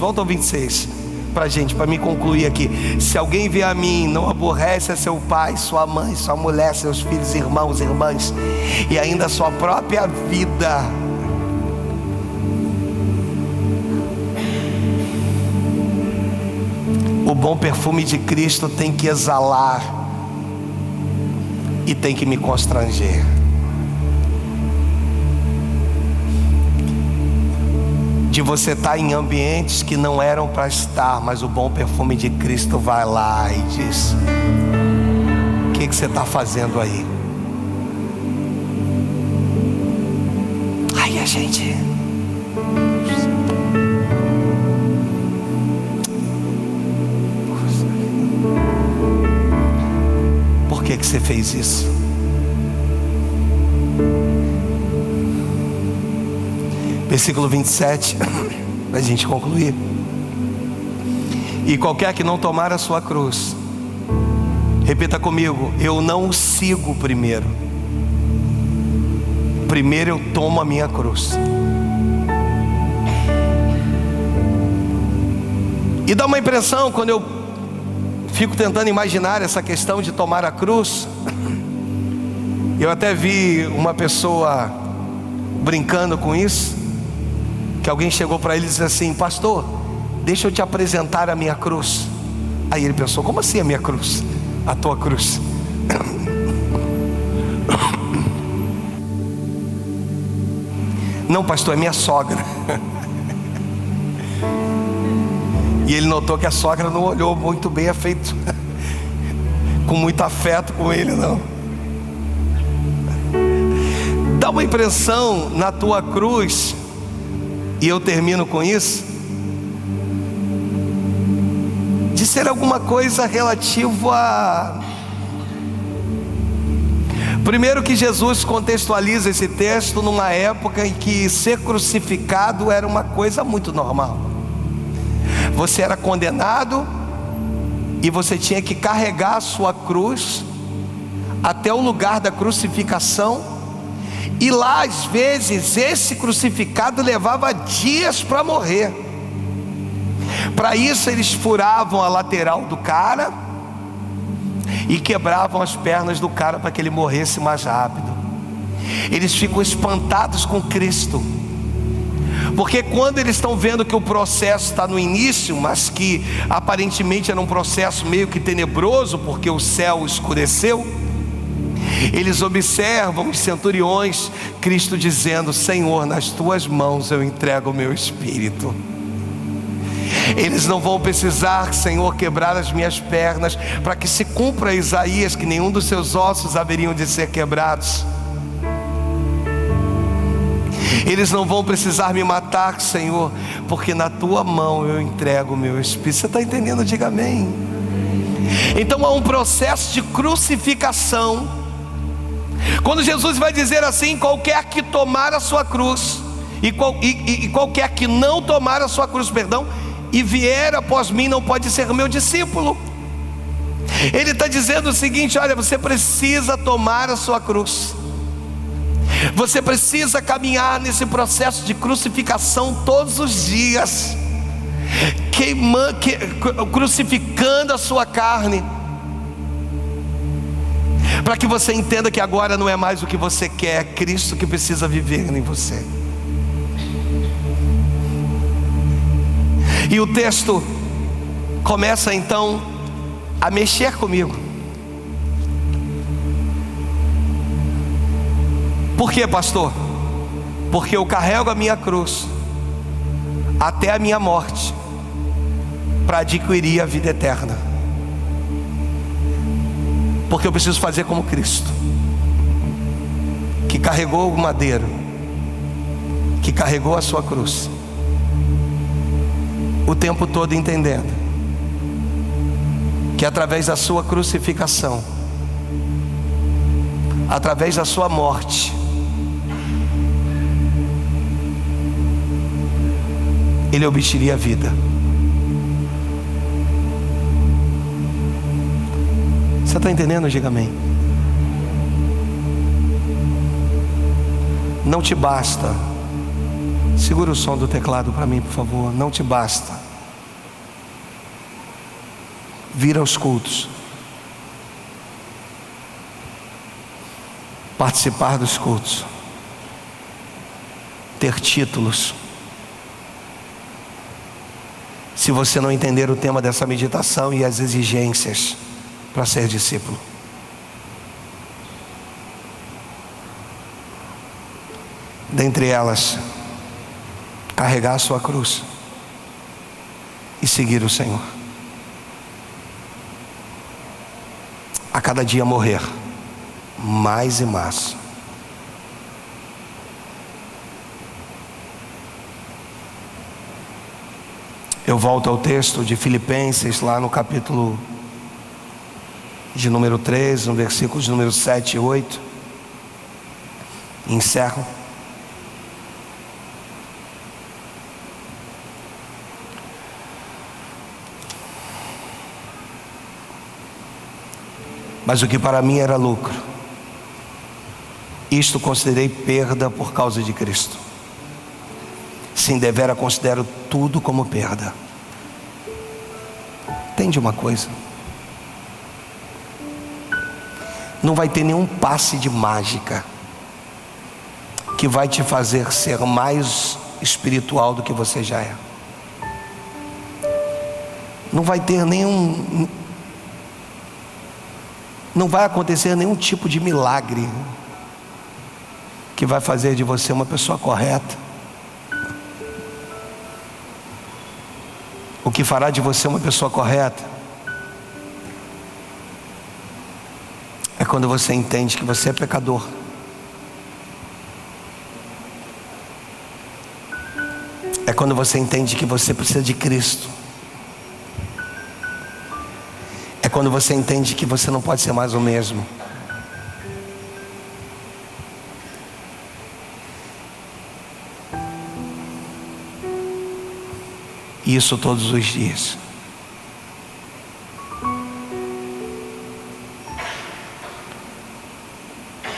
pra gente, para me concluir aqui. Se alguém vier a mim, não aborrece a seu pai, sua mãe, sua mulher, seus filhos, irmãos, irmãs, e ainda a sua própria vida, o bom perfume de Cristo tem que exalar e tem que me constranger. De você estar em ambientes que não eram para estar, mas o bom perfume de Cristo vai lá e diz: o que você está fazendo aí? Aí a gente... Por que você fez isso? Versículo 27, para a gente concluir. E qualquer que não tomar a sua cruz, repita comigo: eu não o sigo primeiro. Primeiro eu tomo a minha cruz. E dá uma impressão, quando eu fico tentando imaginar essa questão de tomar a cruz, eu até vi uma pessoa brincando com isso, que alguém chegou para ele e disse assim: pastor, deixa eu te apresentar a minha cruz. Aí ele pensou: como assim a minha cruz? A tua cruz? Não, pastor, é minha sogra. E ele notou que a sogra não olhou muito bem, feito com muito afeto com ele, não. Dá uma impressão na tua cruz, e eu termino com isso, de ser alguma coisa relativo a... Primeiro que Jesus contextualiza esse texto numa época em que ser crucificado era uma coisa muito normal. Você era condenado e você tinha que carregar a sua cruz até o lugar da crucificação. E lá, às vezes, esse crucificado levava dias para morrer. Para isso, eles furavam a lateral do cara e quebravam as pernas do cara para que ele morresse mais rápido. Eles ficam espantados com Cristo, porque quando eles estão vendo que o processo está no início, mas que aparentemente era um processo meio que tenebroso, porque o céu escureceu, eles observam os centuriões, Cristo dizendo: Senhor, nas tuas mãos eu entrego o meu espírito. Eles não vão precisar, Senhor, quebrar as minhas pernas, para que se cumpra Isaías, que nenhum dos seus ossos haveriam de ser quebrados. Eles não vão precisar me matar, Senhor, porque na tua mão eu entrego o meu espírito. Você está entendendo? Diga amém. Então há um processo de crucificação. Quando Jesus vai dizer assim: qualquer que tomar a sua cruz, e qualquer que não tomar a sua cruz, e vier após mim, não pode ser meu discípulo. Ele está dizendo o seguinte: olha, você precisa tomar a sua cruz. Você precisa caminhar nesse processo de crucificação todos os dias, crucificando a sua carne, para que você entenda que agora não é mais o que você quer, é Cristo que precisa viver em você. E o texto começa então a mexer comigo. Por quê, pastor? Porque eu carrego a minha cruz até a minha morte, para adquirir a vida eterna. Porque eu preciso fazer como Cristo, que carregou o madeiro, que carregou a sua cruz, o tempo todo entendendo que através da sua crucificação, através da sua morte, ele obteria a vida. Você está entendendo? Diga amém. Não te basta. Segura o som do teclado para mim, por favor. Não te basta vir aos cultos, participar dos cultos, ter títulos. Se você não entender o tema dessa meditação e as exigências para ser discípulo, dentre elas, carregar a sua cruz e seguir o Senhor. A cada dia morrer mais e mais. Eu volto ao texto de Filipenses, lá no capítulo de número 3, no versículo de número 7 e 8. E encerro. Mas o que para mim era lucro, isto considerei perda por causa de Cristo. Sim, devera considero tudo como perda. Entende uma coisa? Não vai ter nenhum passe de mágica que vai te fazer ser mais espiritual do que você já é. Não vai ter não vai acontecer nenhum tipo de milagre que vai fazer de você uma pessoa correta. O que fará de você uma pessoa correta é quando você entende que você é pecador. É quando você entende que você precisa de Cristo. É quando você entende que você não pode ser mais o mesmo. Isso todos os dias.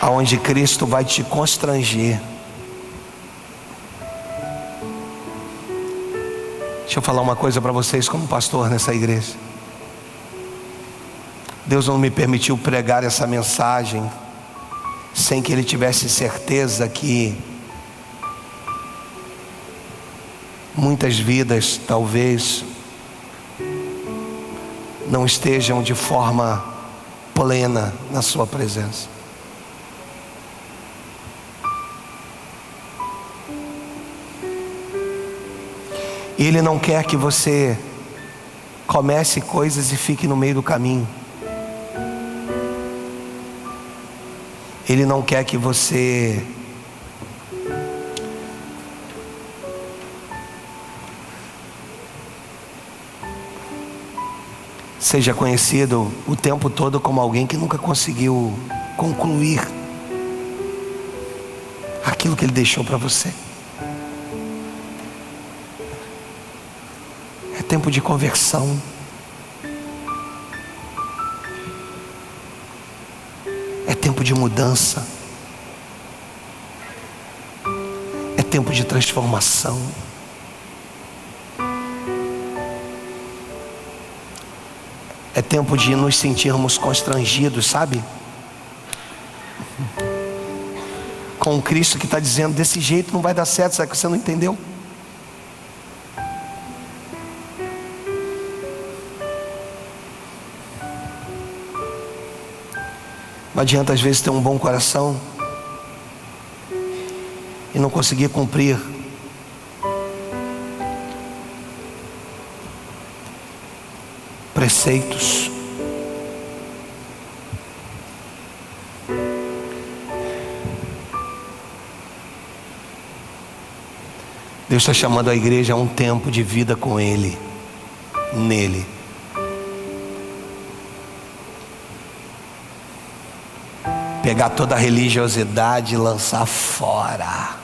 Aonde Cristo vai te constranger. Deixa eu falar uma coisa para vocês como pastor nessa igreja. Deus não me permitiu pregar essa mensagem sem que Ele tivesse certeza que muitas vidas talvez não estejam de forma plena na sua presença. E Ele não quer que você comece coisas e fique no meio do caminho. Ele não quer que você seja conhecido o tempo todo como alguém que nunca conseguiu concluir aquilo que Ele deixou para você. É tempo de conversão. É tempo de mudança. É tempo de transformação. É tempo de nos sentirmos constrangidos, sabe? Com o Cristo que está dizendo, desse jeito não vai dar certo, sabe que você não entendeu? Não adianta às vezes ter um bom coração e não conseguir cumprir preceitos. Deus está chamando a igreja a um tempo de vida com Ele, nele. Pegar toda a religiosidade e lançar fora.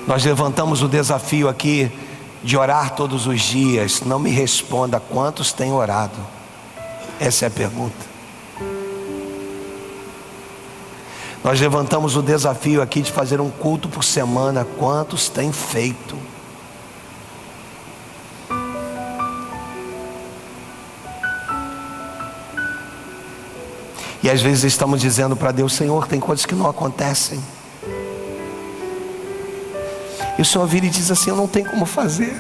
Nós levantamos o desafio aqui de orar todos os dias. Não me responda quantos têm orado. Essa é a pergunta. Nós levantamos o desafio aqui de fazer um culto por semana. Quantos têm feito? E às vezes estamos dizendo para Deus: Senhor, tem coisas que não acontecem. E o Senhor vira e diz assim: eu não tenho como fazer.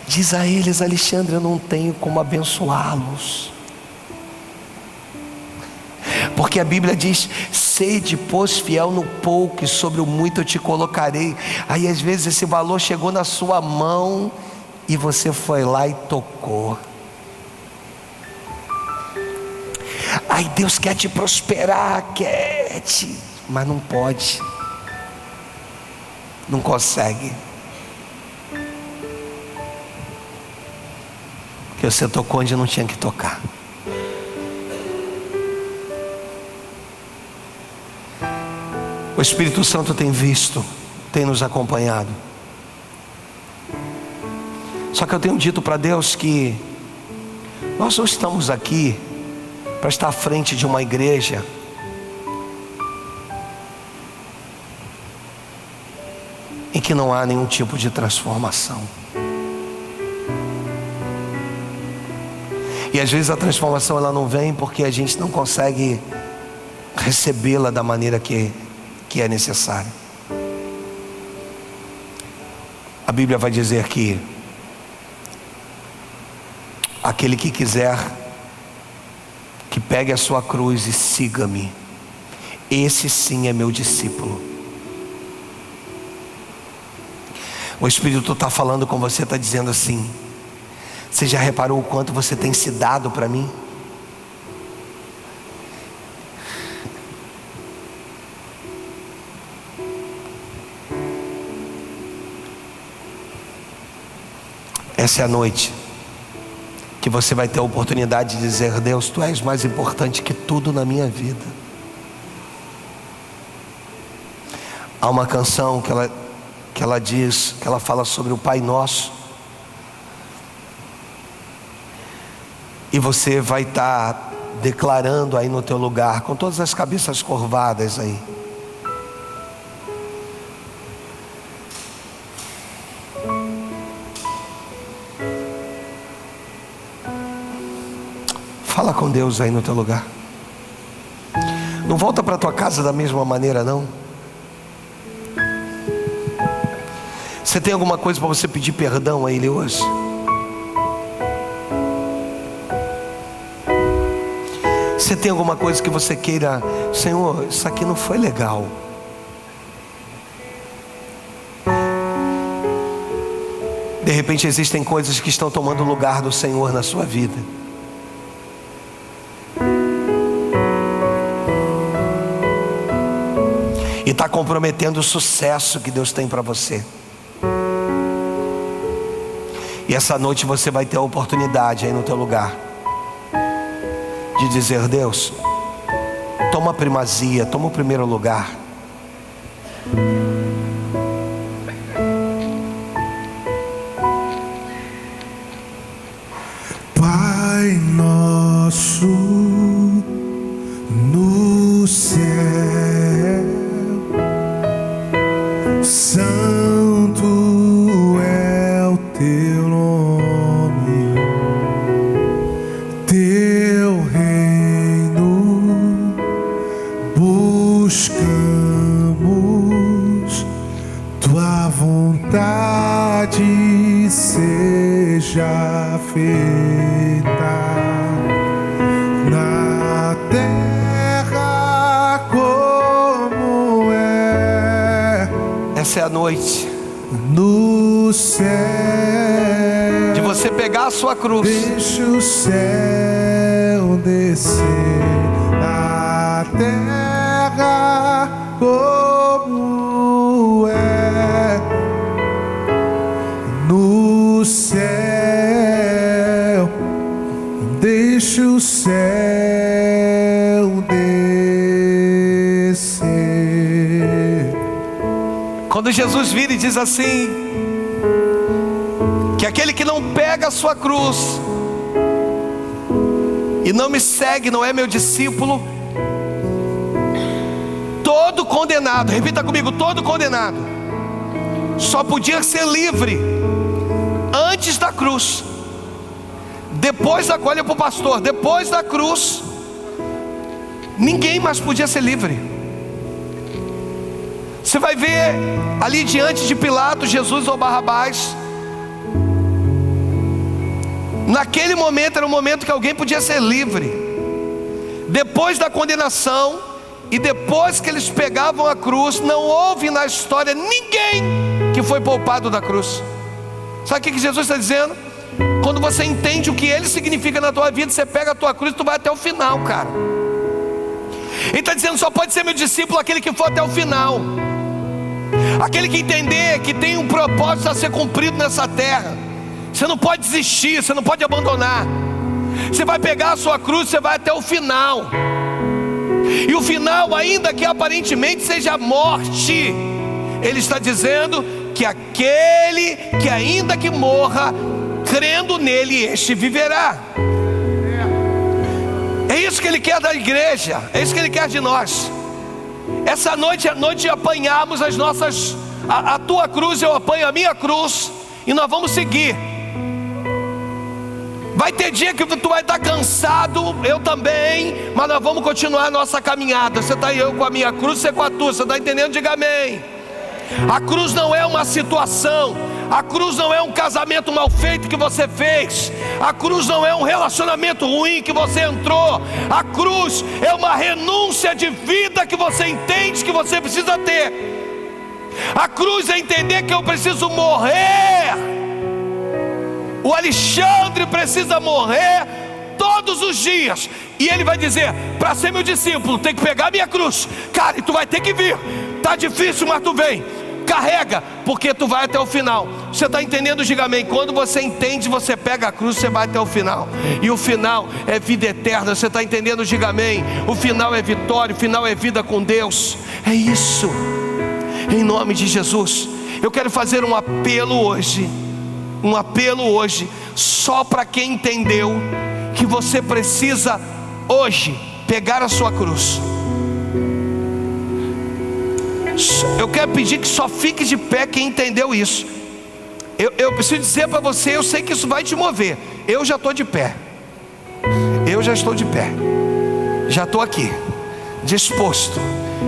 Diz a eles: Alexandre, eu não tenho como abençoá-los. Porque a Bíblia diz: sede, pois, fiel no pouco, e sobre o muito eu te colocarei. Aí às vezes esse valor chegou na sua mão e você foi lá e tocou. Aí Deus quer te prosperar, mas não pode, não consegue, porque você tocou onde não tinha que tocar. O Espírito Santo tem visto, tem nos acompanhado. Só que eu tenho dito para Deus que nós não estamos aqui para estar à frente de uma igreja em que não há nenhum tipo de transformação. E às vezes a transformação ela não vem porque a gente não consegue recebê-la da maneira que é necessário. A Bíblia vai dizer que aquele que quiser, que pegue a sua cruz e siga-me, esse sim é meu discípulo. O Espírito está falando com você, está dizendo assim: você já reparou o quanto você tem se dado para mim? Essa é a noite que você vai ter a oportunidade de dizer: Deus, Tu és mais importante que tudo na minha vida. Há uma canção que ela diz, que ela fala sobre o Pai Nosso. E você vai estar declarando aí no teu lugar, com todas as cabeças curvadas aí: fala com Deus aí no teu lugar. Não volta para tua casa da mesma maneira, não. Você tem alguma coisa para você pedir perdão a Ele hoje? Você tem alguma coisa que você queira: Senhor, isso aqui não foi legal. De repente existem coisas que estão tomando o lugar do Senhor na sua vida. E está comprometendo o sucesso que Deus tem para você. E essa noite você vai ter a oportunidade aí no teu lugar de dizer: Deus, toma a primazia, toma o primeiro lugar. Pai nosso no céu, santo é o teu nome, teu reino buscamos, tua vontade seja feita na terra como é. Essa é a noite no céu, de você pegar a sua cruz. deixa o céu descer na terra como é no céu, deixa o céu descer. Quando Jesus vira e diz assim, que aquele que não pega a sua cruz e não me segue não é meu discípulo, todo condenado, repita comigo, todo condenado, só podia ser livre antes da cruz. Depois da, olha para o pastor, depois da cruz Ninguém mais podia ser livre. Você vai ver ali diante de Pilatos, Jesus ou Barrabás. Naquele momento era um momento que alguém podia ser livre. Depois da condenação e depois que eles pegavam a cruz, não houve na história ninguém que foi poupado da cruz. Sabe o que Jesus está dizendo? Quando você entende o que Ele significa na tua vida, você pega a tua cruz e tu vai até o final, cara. Ele está dizendo, só pode ser meu discípulo aquele que for até o final. Aquele que entender que tem um propósito a ser cumprido nessa terra. Você não pode desistir, você não pode abandonar. Você vai pegar a sua cruz, você vai até o final. E o final, ainda que aparentemente seja a morte, Ele está dizendo que aquele que ainda que morra, crendo nele, este viverá. É isso que Ele quer da igreja, é isso que Ele quer de nós. Essa noite é a noite de apanharmos as nossas, a tua cruz, eu apanho a minha cruz, e nós vamos seguir. Vai ter dia que tu vai estar cansado, eu também, mas nós vamos continuar a nossa caminhada. Você está aí, eu com a minha cruz, você com a tua, você está entendendo? Diga amém. A cruz não é uma situação, a cruz não é um casamento mal feito que você fez, a cruz não é um relacionamento ruim que você entrou, a cruz é uma renúncia de vida que você entende que você precisa ter. A cruz é entender que eu preciso morrer. O Alexandre precisa morrer todos os dias, e ele vai dizer, para ser meu discípulo, tem que pegar minha cruz, cara, e tu vai ter que vir, tá difícil, mas tu vem, carrega, porque tu vai até o final. Você está entendendo? Diga amém. Quando você entende, você pega a cruz, você vai até o final, e o final é vida eterna. Você está entendendo? Diga amém. O final é vitória, o final é vida com Deus. É isso, em nome de Jesus. Eu quero fazer um apelo hoje, só para quem entendeu que você precisa hoje pegar a sua cruz. Eu quero pedir que só fique de pé quem entendeu isso. Eu preciso dizer para você, eu sei que isso vai te mover. Eu já estou de pé. Eu já estou de pé. Já estou aqui, disposto,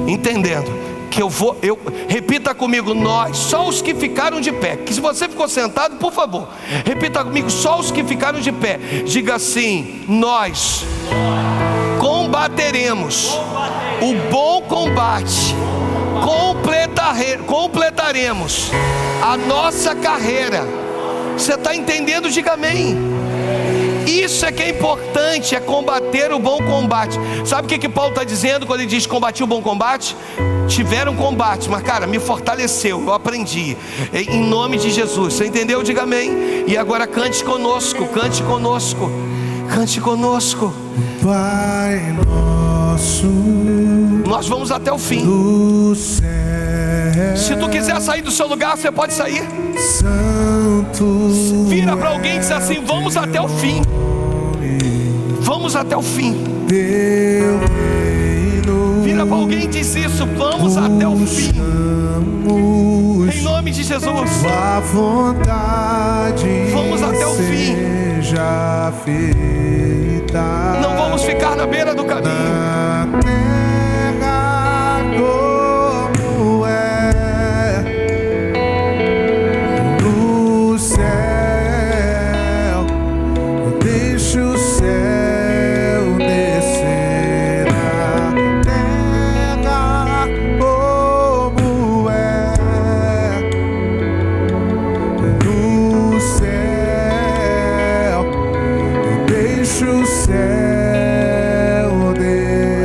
entendendo que repita comigo, nós, só os que ficaram de pé. Que se você ficou sentado, por favor, repita comigo, só os que ficaram de pé. Diga assim, nós combateremos o bom combate, completaremos a nossa carreira. Você está entendendo? Diga amém. Isso é que é importante, é combater o bom combate. Sabe o que Paulo está dizendo quando ele diz combati o bom combate? Tiveram combate, mas cara, me fortaleceu, eu aprendi, em nome de Jesus. Você entendeu? Diga amém. E agora cante conosco, cante conosco, cante conosco. Pai nosso, nós vamos até o fim. Se tu quiser sair do seu lugar, você pode sair. Santo, vira para alguém e diz assim, vamos até o fim. Vamos até o fim. Vira para alguém e diz isso, vamos até o fim. Em nome de Jesus. A vontade vamos até o fim. Seja feita. Não vamos ficar na beira do caminho. Na terra como é no céu. Deixa o céu descer na terra como é no céu. Deixa o céu descer.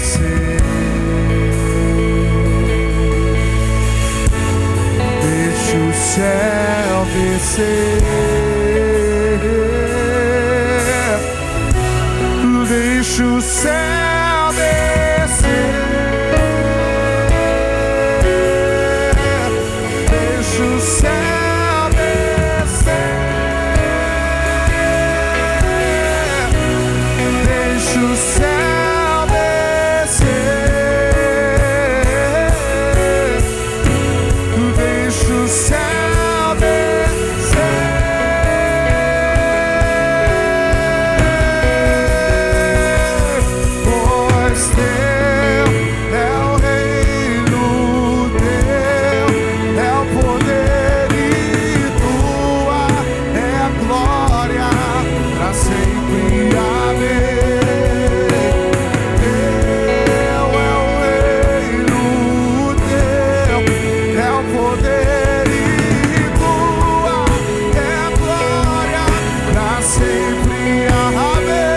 descer. Deixa o céu descer. Deixa o céu descer. Deixa o céu descer. Deixa o céu descer. Deixa o céu descer. Pois teu é o reino, teu é o poder e tua é a glória para sempre. Amém. Teu é o reino, teu é o poder e tua é a glória para sempre. Amém.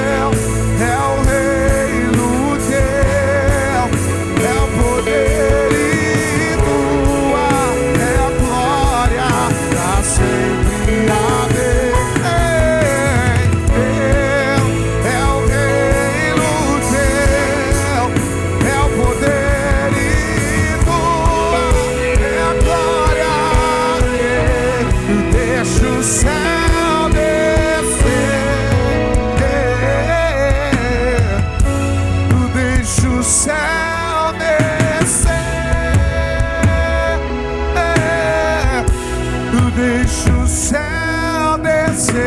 Teu é o reino, teu é o poder e tua é a glória para sempre. Amém. Teu é o reino, teu é o poder e tua é a glória. Deixa o céu descer. Deixa o céu descer. Deixa o céu descer.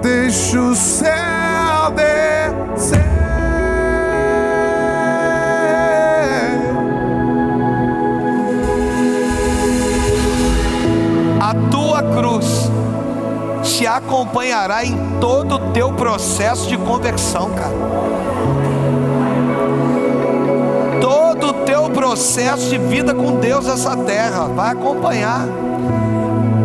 Deixa o céu descer. A tua cruz te acompanhará em todo o teu processo de conversão, cara. Todo o teu processo de vida com Deus nessa terra vai acompanhar.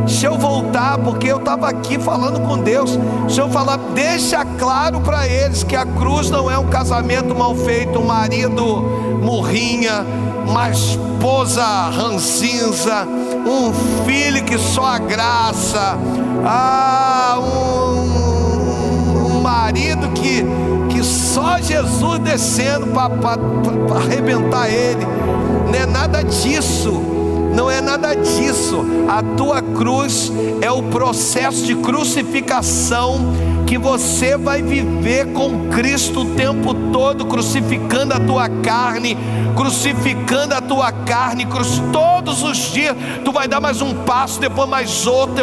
Se eu voltar, porque eu estava aqui falando com Deus, se eu falar, deixa claro para eles que a cruz não é um casamento mal feito, um marido murrinha, uma esposa ranzinza, um filho que só a graça, um marido que só Jesus descendo para arrebentar ele. Não é nada disso. Não é nada disso. A tua cruz é o processo de crucificação que você vai viver com Cristo o tempo todo, crucificando a tua carne, todos os dias. Tu vai dar mais um passo, depois mais outro,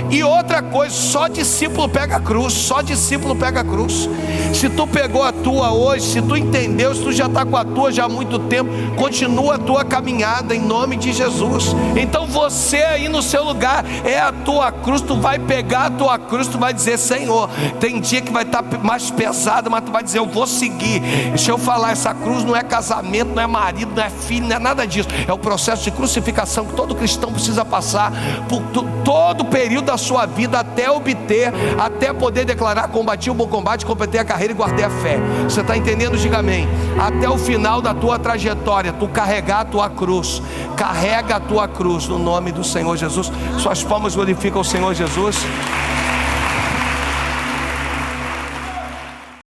e outra coisa, só discípulo pega a cruz, só discípulo pega a cruz. Se tu pegou a tua hoje, se tu entendeu, se tu já está com a tua já há muito tempo, continua a tua caminhada em nome de Jesus. Então você aí no seu lugar é a tua cruz. Tu vai pegar a tua cruz, tu vai dizer: Senhor, tem dia que vai estar mais pesado, mas tu vai dizer: eu vou seguir. Deixa eu falar, essa cruz não é casamento, não é marido, não é filho, não é nada disso. É o processo de crucificação que todo cristão precisa passar por todo o período da sua vida, até obter, até poder declarar: combati o bom combate, completei a carreira e guardei a fé. Você está entendendo? Diga amém. Até o final da tua trajetória, tu carregar a tua cruz. Carrega a tua cruz no nome do Senhor Jesus. Suas palmas glorificam o Senhor Jesus.